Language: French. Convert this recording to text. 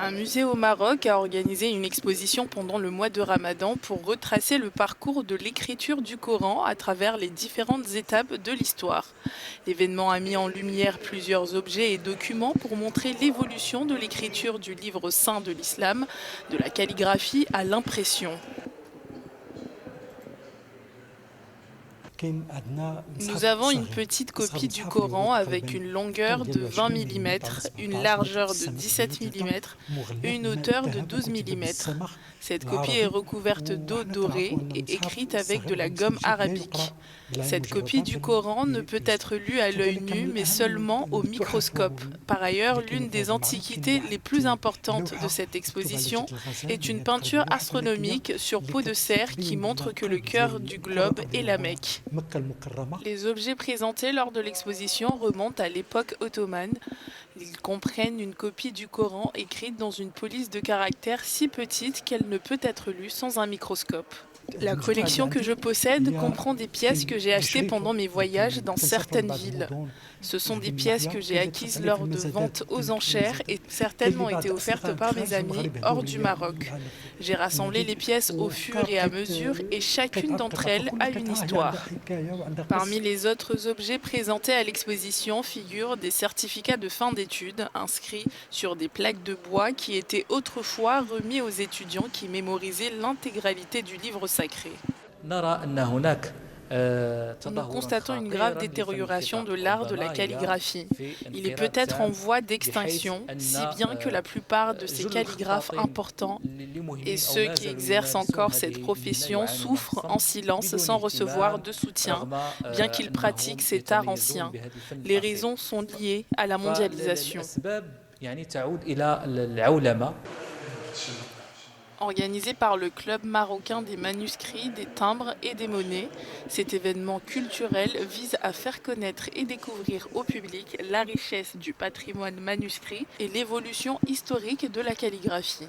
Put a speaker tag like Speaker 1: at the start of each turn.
Speaker 1: Un musée au Maroc a organisé une exposition pendant le mois de Ramadan pour retracer le parcours de l'écriture du Coran à travers les différentes étapes de l'histoire. L'événement a mis en lumière plusieurs objets et documents pour montrer l'évolution de l'écriture du livre saint de l'islam, de la calligraphie à l'impression. Nous avons une petite copie du Coran avec une longueur de 20 mm, une largeur de 17 mm et une hauteur de 12 mm. Cette copie est recouverte d'eau dorée et écrite avec de la gomme arabique. Cette copie du Coran ne peut être lue à l'œil nu, mais seulement au microscope. Par ailleurs, l'une des antiquités les plus importantes de cette exposition est une peinture astronomique sur peau de cerf qui montre que le cœur du globe est la Mecque. Les objets présentés lors de l'exposition remontent à l'époque ottomane. Ils comprennent une copie du Coran écrite dans une police de caractère si petite qu'elle ne peut être lue sans un microscope. La collection que je possède comprend des pièces que j'ai achetées pendant mes voyages dans certaines villes. Ce sont des pièces que j'ai acquises lors de ventes aux enchères et certaines m'ont été offertes par mes amis hors du Maroc. J'ai rassemblé les pièces au fur et à mesure et chacune d'entre elles a une histoire. Parmi les autres objets présentés à l'exposition figurent des certificats de fin d'études inscrits sur des plaques de bois qui étaient autrefois remis aux étudiants qui mémorisaient l'intégralité du livre sacré. Nous constatons une grave détérioration de l'art de la calligraphie. Il est peut-être en voie d'extinction, si bien que la plupart de ces calligraphes importants et ceux qui exercent encore cette profession souffrent en silence sans recevoir de soutien, bien qu'ils pratiquent cet art ancien. Les raisons sont liées à la mondialisation. Organisé par le Club marocain des manuscrits, des timbres et des monnaies, cet événement culturel vise à faire connaître et découvrir au public la richesse du patrimoine manuscrit et l'évolution historique de la calligraphie.